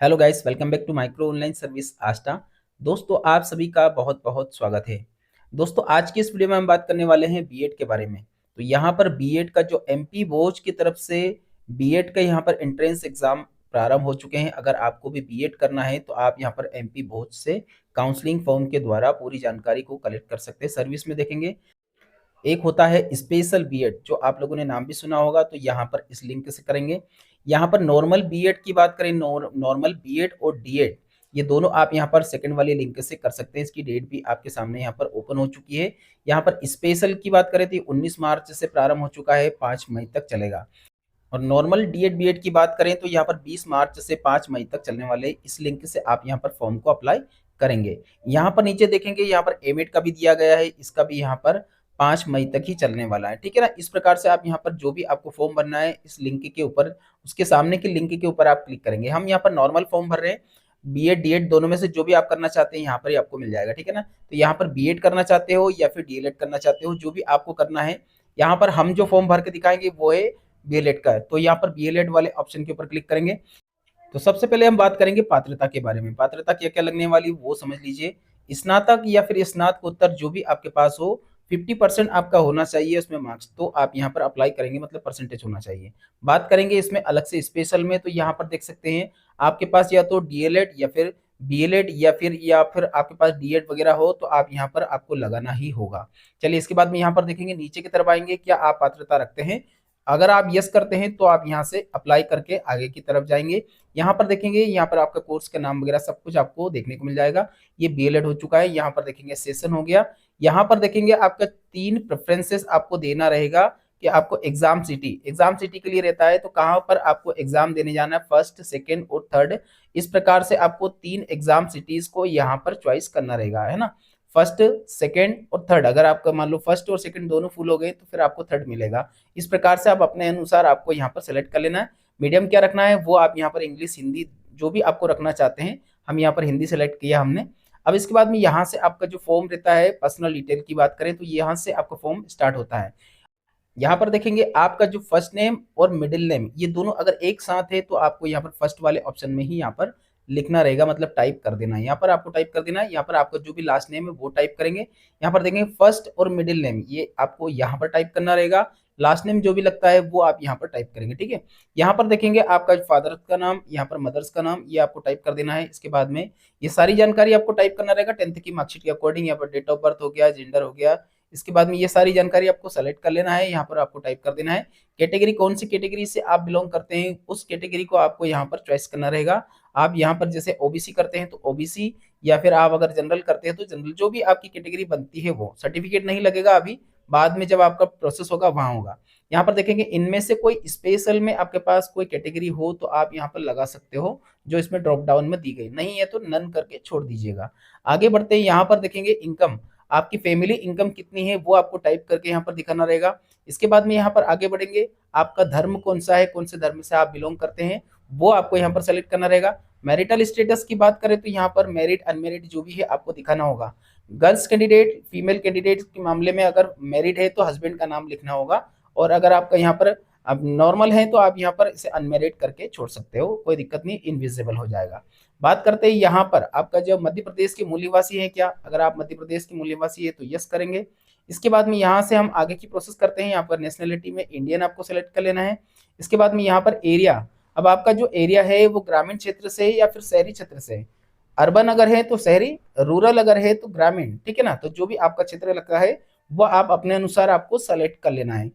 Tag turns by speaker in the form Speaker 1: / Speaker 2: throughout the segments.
Speaker 1: Hello guys, welcome back to micro online service Aastha. दोस्तों, आप सभी का बहुत बहुत स्वागत है। दोस्तों, आज की इस वीडियो में हम बात करने वाले हैं बीएड के बारे में। तो यहाँ पर बीएड का जो एमपी बोर्ड की तरफ से बीएड का यहाँ पर एंट्रेंस एग्जाम प्रारंभ हो चुके हैं। अगर आपको भी बीएड करना है तो आप यहाँ पर एमपी बोर्ड से काउंसलिंग फॉर्म के द्वारा पूरी जानकारी को कलेक्ट कर सकते हैं। सर्विस में देखेंगे, एक होता है स्पेशल बीएड, जो आप लोगों ने नाम भी सुना होगा। तो यहाँ पर इस लिंक से करेंगे। यहाँ पर नॉर्मल बीएड की बात करें, नॉर्मल बीएड और डीएड, ये दोनों आप यहाँ पर सेकंड वाले लिंक से कर सकते हैं। इसकी डेट भी आपके सामने यहाँ पर ओपन हो चुकी है। यहाँ पर स्पेशल की बात करें तो 19 मार्च से प्रारंभ हो चुका है, 5 मई तक चलेगा। और नॉर्मल डीएड बीएड की बात करें तो यहाँ पर 20 मार्च से 5 मई तक चलने वाले इस लिंक से आप यहाँ पर फॉर्म को अप्लाई करेंगे। यहाँ पर नीचे देखेंगे, यहाँ पर एमएड का भी दिया गया है, इसका भी यहाँ पर 5 मई तक ही चलने वाला है। ठीक है ना। इस प्रकार से आप यहाँ पर जो भी आपको फॉर्म भरना है, इस लिंक के ऊपर, उसके सामने के लिंक के ऊपर आप क्लिक करेंगे। हम यहाँ पर नॉर्मल फॉर्म भर रहे हैं। बीएड डीएड दोनों में से जो भी आप करना चाहते हैं यहाँ पर ही आपको मिल जाएगा। ठीक है ना। तो यहाँ पर बीएड करना चाहते हो या फिर डीएलएड करना चाहते हो, जो भी आपको करना है, यहाँ पर हम जो फॉर्म भर के दिखाएंगे वो है बीएलएड का। तो यहाँ पर बीएलएड वाले ऑप्शन के ऊपर क्लिक करेंगे। तो सबसे पहले हम बात करेंगे पात्रता के बारे में। पात्रता क्या क्या लगने वाली वो समझ लीजिए। स्नातक या फिर स्नातकोत्तर जो भी आपके पास हो, 50% आपका होना चाहिए उसमें मार्क्स, तो आप यहाँ पर अप्लाई करेंगे, मतलब परसेंटेज होना चाहिए। बात करेंगे इसमें अलग से स्पेशल में, तो यहाँ पर देख सकते हैं आपके पास या तो डीएलएड या फिर बीएलएड या फिर आपके पास डीएड वगैरह हो, तो आप यहाँ पर आपको लगाना ही होगा। चलिए, इसके बाद में यहाँ पर देखेंगे, नीचे की तरफ आएंगे, क्या आप पात्रता रखते हैं। अगर आप यस करते हैं तो आप यहाँ से अप्लाई करके आगे की तरफ जाएंगे। यहाँ पर देखेंगे, यहाँ पर आपका कोर्स का नाम वगैरह सब कुछ आपको देखने को मिल जाएगा। ये बीएलएड हो चुका है। यहाँ पर देखेंगे सेशन हो गया। यहाँ पर देखेंगे आपका 3 प्रेफरेंसेस आपको देना रहेगा कि आपको एग्जाम सिटी के लिए रहता है, तो कहाँ पर आपको एग्जाम देने जाना है, फर्स्ट, सेकेंड और थर्ड। इस प्रकार से आपको 3 एग्जाम सिटीज को यहाँ पर चॉइस करना रहेगा, है ना। फर्स्ट, सेकंड और थर्ड। अगर आपका मान लो फर्स्ट और सेकंड दोनों फुल हो गए तो फिर आपको थर्ड मिलेगा। इस प्रकार से आप अपने अनुसार आपको यहाँ पर सेलेक्ट कर लेना है। मीडियम क्या रखना है वो आप यहाँ पर इंग्लिश, हिंदी, जो भी आपको रखना चाहते हैं। हम यहाँ पर हिंदी सेलेक्ट किया हमने। अब इसके बाद में यहाँ से आपका जो फॉर्म रहता है, पर्सनल डिटेल की बात करें तो यहाँ से आपका फॉर्म स्टार्ट होता है। यहाँ पर देखेंगे आपका जो फर्स्ट नेम और मिडिल नेम, ये दोनों अगर एक साथ है तो आपको यहाँ पर फर्स्ट वाले ऑप्शन में ही यहाँ पर लिखना रहेगा, मतलब टाइप कर देना है। यहाँ पर आपको टाइप कर देना है। यहाँ पर आपका जो भी लास्ट नेम है वो टाइप करेंगे। यहाँ पर देखेंगे फर्स्ट और मिडिल नेम, ये आपको यहाँ पर टाइप करना रहेगा। लास्ट नेम जो भी लगता है वो आप यहाँ पर टाइप करेंगे। ठीक है। यहाँ पर देखेंगे आपका फादर का नाम, यहाँ पर मदर्स का नाम, ये आपको टाइप कर देना है। इसके बाद में ये सारी जानकारी आपको टाइप करना रहेगा 10th की मार्कशीट के अकॉर्डिंग। यहाँ पर डेट ऑफ बर्थ हो गया, जेंडर हो गया। इसके बाद में ये सारी जानकारी आपको सेलेक्ट कर लेना है। यहाँ पर आपको टाइप कर देना है कैटेगरी, कौन सी कैटेगरी से आप बिलोंग करते हैं, उस कैटेगरी को आपको यहाँ पर चॉइस करना रहेगा। आप यहाँ पर जैसे ओबीसी करते हैं तो ओबीसी, या फिर आप अगर जनरल करते हैं तो जनरल, जो भी आपकी कैटेगरी बनती है वो। सर्टिफिकेट नहीं लगेगा अभी, बाद में जब आपका प्रोसेस होगा वहां होगा। यहाँ पर देखेंगे इनमें से कोई स्पेशल में आपके पास कोई कैटेगरी हो तो आप यहाँ पर लगा सकते हो, जो इसमें ड्रॉप डाउन में दी गई नहीं है तो नन करके छोड़ दीजिएगा। आगे बढ़ते हैं। यहाँ पर देखेंगे इनकम, आपकी फैमिली इनकम कितनी है वो आपको टाइप करके यहाँ पर दिखाना रहेगा। इसके बाद में यहाँ पर आगे बढ़ेंगे, आपका धर्म कौन सा है, कौन से धर्म से आप बिलोंग करते हैं वो आपको यहाँ पर सेलेक्ट करना रहेगा। मैरिटल स्टेटस की बात करें तो यहाँ पर मैरिड अनमेरिड जो भी है आपको दिखाना होगा। गर्ल्स कैंडिडेट, फीमेल कैंडिडेट के मामले में अगर मैरिड है तो हस्बैंड का नाम लिखना होगा, और अगर आपका यहाँ पर अब नॉर्मल है तो आप यहाँ पर इसे अनमेरिड करके छोड़ सकते हो, कोई दिक्कत नहीं, इनविजिबल हो जाएगा। बात करते हैं यहाँ पर आपका जो मध्य प्रदेश के मूल निवासी है क्या, अगर आप मध्य प्रदेश के मूल निवासी है तो यस करेंगे। इसके बाद में यहाँ से हम आगे की प्रोसेस करते हैं। यहाँ पर नेशनलिटी में इंडियन आपको सेलेक्ट कर लेना है। इसके बाद में यहाँ पर एरिया, अब आपका जो एरिया है वो ग्रामीण क्षेत्र से है या फिर शहरी क्षेत्र से है। अर्बन अगर है तो शहरी, रूरल अगर है तो ग्रामीण। ठीक है ना। तो जो भी आपका क्षेत्र लगता है वो आप अपने अनुसार आपको सेलेक्ट कर लेना है।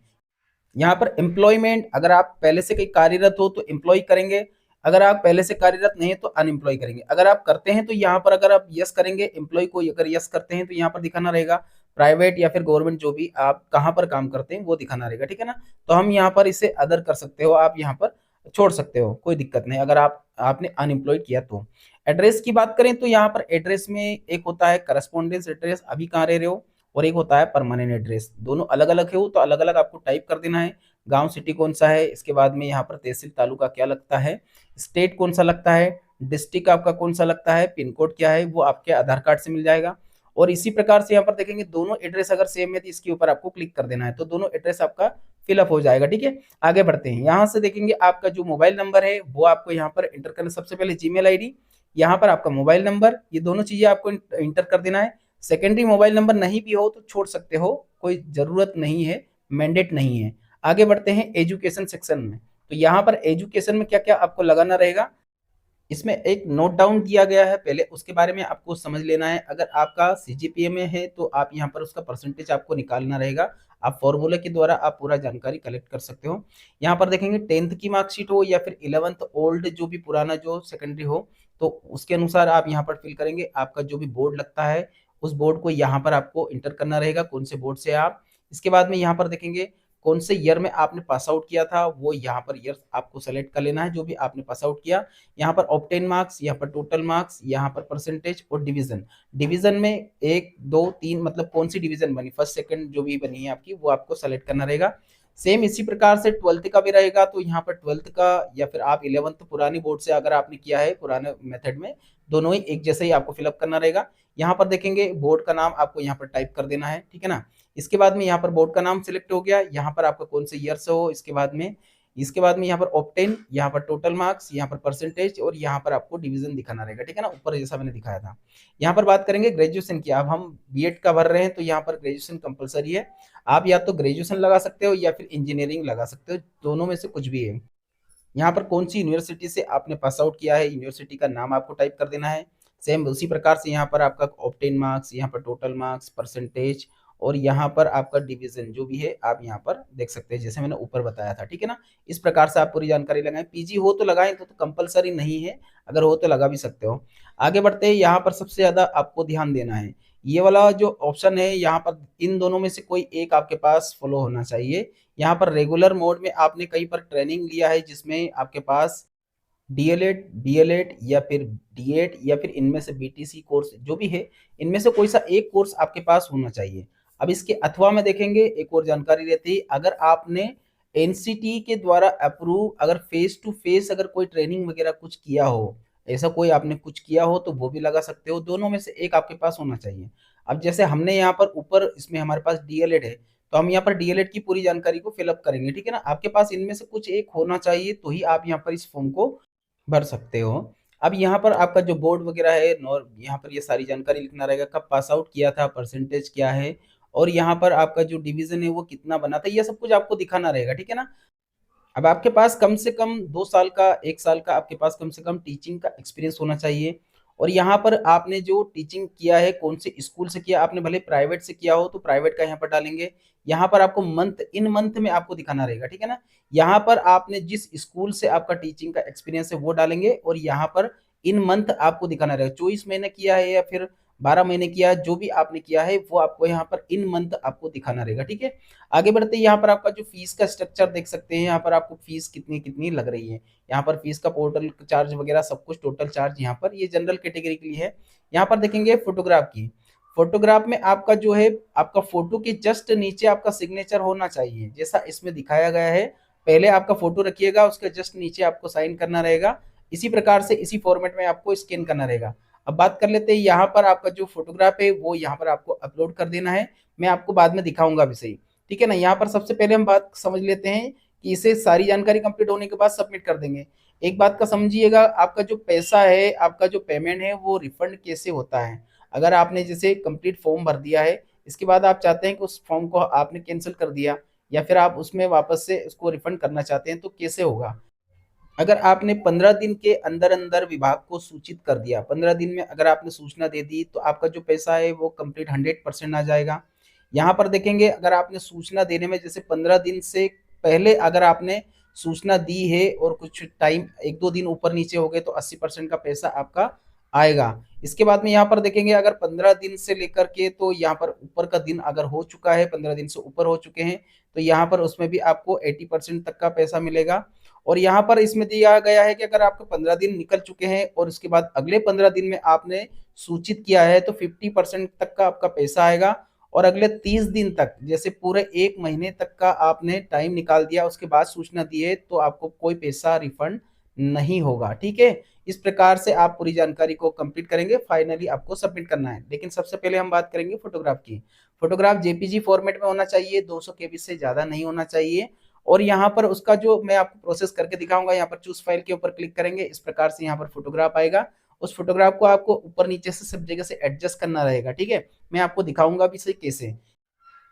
Speaker 1: यहाँ पर एम्प्लॉयमेंट, अगर आप पहले से कहीं कार्यरत हो तो एम्प्लॉय करेंगे, अगर आप पहले से कार्यरत नहीं है तो अनएम्प्लॉय करेंगे। अगर आप करते हैं तो यहाँ पर अगर आप यस करेंगे, एम्प्लॉय को अगर यस करते हैं तो यहाँ पर दिखाना रहेगा प्राइवेट या फिर गवर्नमेंट, जो भी आप कहाँ पर काम करते हैं वो दिखाना रहेगा। ठीक है ना। तो हम यहाँ पर इसे अदर कर सकते हो, आप यहाँ पर छोड़ सकते हो, कोई दिक्कत नहीं अगर आपने अनएम्प्लॉयड किया तो। एड्रेस की बात करें तो यहाँ पर एड्रेस में एक होता है करस्पॉन्डेंस एड्रेस, अभी कहाँ रह रहे हो, और एक होता है परमानेंट एड्रेस। दोनों अलग अलग है, तो अलग अलग आपको टाइप कर देना है। गांव सिटी कौन सा है, इसके बाद में यहाँ पर तहसील तालुका क्या लगता है, स्टेट कौन सा लगता है, डिस्ट्रिक्ट आपका कौन सा लगता है, पिन कोड क्या है वो आपके आधार कार्ड से मिल जाएगा। और इसी प्रकार से यहाँ पर देखेंगे दोनों एड्रेस अगर सेम है तो इसके ऊपर आपको क्लिक कर देना है, तो दोनों एड्रेस आपका फिलअप हो जाएगा। ठीक है, आगे बढ़ते हैं। यहाँ से देखेंगे आपका जो मोबाइल नंबर है वो आपको यहाँ पर इंटर करना, सबसे पहले जीमेल आईडी, यहाँ पर आपका मोबाइल नंबर, ये दोनों चीजें आपको इंटर कर देना है। सेकेंडरी मोबाइल नंबर नहीं भी हो तो छोड़ सकते हो, कोई जरूरत नहीं है, मैंडेट नहीं है। आगे बढ़ते हैं एजुकेशन सेक्शन में। तो यहाँ पर एजुकेशन में क्या क्या आपको लगाना रहेगा, इसमें एक नोट डाउन दिया गया है, पहले उसके बारे में आपको समझ लेना है। अगर आपका सीजीपीए में है तो आप यहाँ पर उसका परसेंटेज आपको निकालना रहेगा। आप फॉर्मूले के द्वारा आप पूरा जानकारी कलेक्ट कर सकते हो। यहाँ पर देखेंगे 10th की मार्कशीट हो या फिर 11th ओल्ड, जो भी पुराना जो सेकेंडरी हो, तो उसके अनुसार आप यहाँ पर फिल करेंगे। आपका जो भी बोर्ड लगता है उस बोर्ड को यहाँ पर आपको इंटर करना रहेगा, कौन से बोर्ड से आप। इसके बाद में यहाँ पर देखेंगे कौन से ईयर में आपने पास आउट किया था, वो यहाँ पर ईयर आपको सेलेक्ट कर लेना है जो भी आपने पास आउट किया। यहाँ पर ऑब्टेन मार्क्स, यहाँ पर टोटल मार्क्स, यहाँ पर परसेंटेज और डिवीजन। डिवीजन में 1 2 3 मतलब कौन सी डिवीजन बनी, फर्स्ट सेकंड जो भी बनी है आपकी, वो आपको सेलेक्ट करना रहेगा। सेम इसी प्रकार से 12th का भी रहेगा, तो यहाँ पर 12th का या फिर आप 11th पुरानी बोर्ड से अगर आपने किया है पुराने मेथड में, दोनों ही एक जैसे ही आपको फिलअप करना रहेगा। यहाँ पर देखेंगे बोर्ड का नाम आपको यहाँ पर टाइप कर देना है, ठीक है ना। इसके बाद में यहाँ पर बोर्ड का नाम सिलेक्ट हो गया, यहाँ पर आपका कौन से ईयर से हो, इसके बाद में यहाँ पर ऑब्टेन, यहाँ पर टोटल मार्क्स, यहाँ पर परसेंटेज और यहाँ पर आपको डिवीजन दिखाना रहेगा, ठीक है ना, ऊपर जैसा मैंने दिखाया था। यहाँ पर बात करेंगे ग्रेजुएशन की। अब हम बीएड का भर रहे हैं तो यहाँ पर ग्रेजुएशन कंपलसरी है। आप या तो ग्रेजुएशन लगा सकते हो या फिर इंजीनियरिंग लगा सकते हो, दोनों में से कुछ भी है। यहाँ पर कौन सी यूनिवर्सिटी से आपने पास आउट किया है, यूनिवर्सिटी का नाम आपको टाइप कर देना है। सेम उसी प्रकार से यहाँ पर आपका ऑब्टेन मार्क्स, यहाँ पर टोटल मार्क्स, परसेंटेज और यहाँ पर आपका डिवीजन जो भी है आप यहाँ पर देख सकते हैं, जैसे मैंने ऊपर बताया था, ठीक है ना। इस प्रकार से आप पूरी जानकारी लगाएं। पीजी हो तो लगाएं, तो कंपलसरी नहीं है, अगर हो तो लगा भी सकते हो। आगे बढ़ते हैं। यहाँ पर सबसे ज्यादा आपको ध्यान देना है, ये वाला जो ऑप्शन है यहाँ पर इन दोनों में से कोई एक आपके पास फॉलो होना चाहिए। यहाँ पर रेगुलर मोड में आपने कहीं पर ट्रेनिंग लिया है जिसमें आपके पास डीएलएड, बीएलएड या फिर डीएड या फिर इनमें से बीटीसी कोर्स जो भी है, इनमें से कोई सा एक कोर्स आपके पास होना चाहिए। अब इसके अथवा में देखेंगे एक और जानकारी रहती है, अगर आपने एनसीटी के द्वारा अप्रूव अगर फेस टू फेस अगर कोई ट्रेनिंग वगैरह कुछ किया हो, ऐसा कोई आपने कुछ किया हो तो वो भी लगा सकते हो। दोनों में से एक आपके पास होना चाहिए। अब जैसे हमने यहाँ पर ऊपर इसमें हमारे पास डीएलएड है, तो हम यहाँ पर डीएलएड की पूरी जानकारी को फिलअप करेंगे, ठीक है ना। आपके पास इनमें से कुछ एक होना चाहिए तो ही आप यहाँ पर इस फॉर्म को भर सकते हो। अब यहाँ पर आपका जो बोर्ड वगैरह है यहाँ पर ये सारी जानकारी लिखना रहेगा, कब पास आउट किया था, परसेंटेज क्या है और यहाँ पर आपका जो डिवीजन है वो कितना बना था, ये सब कुछ आपको दिखाना रहेगा, ठीक है ना। अब आपके पास कम से कम 2 साल का 1 साल का आपके पास कम से कम टीचिंग का एक्सपीरियंस होना चाहिए। और यहाँ पर आपने जो टीचिंग किया है कौन से स्कूल से किया, आपने भले प्राइवेट से किया हो तो प्राइवेट का यहाँ पर डालेंगे। यहाँ पर आपको मंथ, इन मंथ में आपको दिखाना रहेगा, ठीक है ना। यहाँ पर आपने जिस स्कूल से आपका टीचिंग का एक्सपीरियंस है वो डालेंगे और यहाँ पर इन मंथ आपको दिखाना रहेगा, 24 महीने किया है या फिर 12 महीने किया है, जो भी आपने किया है वो आपको यहाँ पर इन मंथ आपको दिखाना रहेगा, ठीक है। आगे बढ़ते हैं। यहाँ पर आपका जो फीस का स्ट्रक्चर देख सकते हैं, यहाँ पर आपको फीस कितनी कितनी लग रही है, यहाँ पर फीस का पोर्टल चार्ज वगैरह सब कुछ टोटल चार्ज यहाँ पर, ये जनरल कैटेगरी के लिए है। यहाँ पर देखेंगे फोटोग्राफ की। फोटोग्राफ में आपका जो है आपका फोटो के जस्ट नीचे आपका सिग्नेचर होना चाहिए, जैसा इसमें दिखाया गया है। पहले आपका फोटो रखिएगा, उसके जस्ट नीचे आपको साइन करना रहेगा। इसी प्रकार से इसी फॉर्मेट में आपको स्कैन करना रहेगा। अब बात कर लेते हैं, यहाँ पर आपका जो फोटोग्राफ है वो यहाँ पर आपको अपलोड कर देना है। मैं आपको बाद में दिखाऊंगा भी सही, ठीक है ना। यहाँ पर सबसे पहले हम बात समझ लेते हैं कि इसे सारी जानकारी कंप्लीट होने के बाद सबमिट कर देंगे। एक बात का समझिएगा, आपका जो पैसा है, आपका जो पेमेंट है वो रिफंड कैसे होता है। अगर आपने जैसे कंप्लीट फॉर्म भर दिया है, इसके बाद आप चाहते हैं कि उस फॉर्म को आपने कैंसिल कर दिया या फिर आप उसमें वापस से उसको रिफंड करना चाहते हैं, तो कैसे होगा। अगर आपने 15 दिन के अंदर अंदर विभाग को सूचित कर दिया, 15 दिन में अगर आपने सूचना दे दी तो आपका जो पैसा है वो कंप्लीट 100% आ जाएगा। यहाँ पर देखेंगे अगर आपने सूचना देने में जैसे 15 दिन से पहले अगर आपने सूचना दी है और कुछ टाइम 1-2 दिन ऊपर नीचे हो गए तो 80% का पैसा आपका आएगा। इसके बाद में यहाँ पर देखेंगे अगर 15 दिन से लेकर के तो यहाँ पर ऊपर का दिन अगर हो चुका है, 15 दिन से ऊपर हो चुके हैं, तो यहाँ पर उसमें भी आपको 80% तक का पैसा मिलेगा। और यहाँ पर इसमें दिया गया है कि अगर आपके 15 दिन निकल चुके हैं और उसके बाद अगले 15 दिन में आपने सूचित किया है तो 50% तक का आपका पैसा आएगा। और अगले 30 दिन तक, जैसे पूरे 1 महीने तक का आपने टाइम निकाल दिया उसके बाद सूचना दी है, तो आपको कोई पैसा रिफंड नहीं होगा। ठीक है, इस प्रकार से आप पूरी जानकारी को कंप्लीट करेंगे, फाइनली आपको सबमिट करना है। लेकिन सबसे पहले हम बात करेंगे फोटोग्राफ की। फोटोग्राफ जेपीजी फॉर्मेट में होना चाहिए, 200 केबी से ज्यादा नहीं होना चाहिए। और यहाँ पर उसका जो मैं आपको प्रोसेस करके दिखाऊंगा, यहाँ पर चूज फाइल के ऊपर क्लिक करेंगे, इस प्रकार से यहाँ पर फोटोग्राफ आएगा। उस फोटोग्राफ को आपको ऊपर नीचे से सब जगह से एडजस्ट करना रहेगा। ठीक है, मैं आपको दिखाऊंगा भी सही कैसे।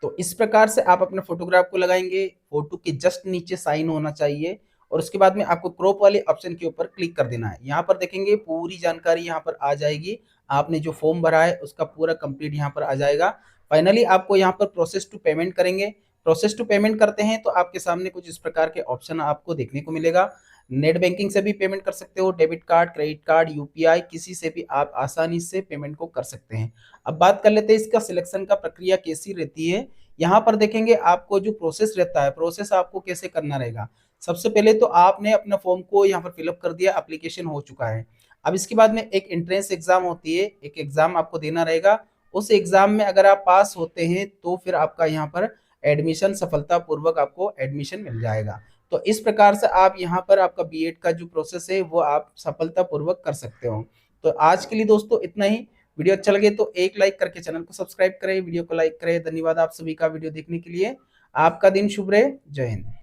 Speaker 1: तो इस प्रकार से आप अपने फोटोग्राफ को लगाएंगे, फोटो के जस्ट नीचे साइन होना चाहिए, और उसके बाद में आपको क्रॉप वाले ऑप्शन के ऊपर क्लिक कर देना है। यहाँ पर देखेंगे पूरी जानकारी यहाँ पर आ जाएगी, आपने जो फॉर्म भरा है उसका पूरा कंप्लीट यहाँ पर आ जाएगा। फाइनली आपको यहाँ पर प्रोसेस टू पेमेंट करेंगे। प्रोसेस टू पेमेंट करते हैं तो आपके सामने कुछ इस प्रकार के ऑप्शन आपको देखने को मिलेगा। नेट बैंकिंग से भी पेमेंट कर सकते हो, debit card, credit card, UPI, किसी से भी आप आसानी से पेमेंट को कर सकते हैं। अब बात कर लेते हैं इसका सिलेक्शन का प्रक्रिया कैसी रहती है। यहाँ पर देखेंगे आपको जो प्रोसेस रहता है, प्रोसेस आपको कैसे करना रहेगा। सबसे पहले तो आपने अपना फॉर्म को यहाँ पर फिलअप कर दिया, एप्लीकेशन हो चुका है। अब इसके बाद में एक एंट्रेंस एग्जाम होती है, एक एग्जाम आपको देना रहेगा। उस एग्जाम में अगर आप पास होते हैं तो फिर आपका यहाँ पर एडमिशन सफलतापूर्वक आपको एडमिशन मिल जाएगा। तो इस प्रकार से आप यहाँ पर आपका बीएड का जो प्रोसेस है वो आप सफलतापूर्वक कर सकते हो। तो आज के लिए दोस्तों इतना ही। वीडियो अच्छा लगे तो एक लाइक करके चैनल को सब्सक्राइब करें, वीडियो को लाइक करें। धन्यवाद आप सभी का वीडियो देखने के लिए। आपका दिन शुभ रहे। जय हिंद।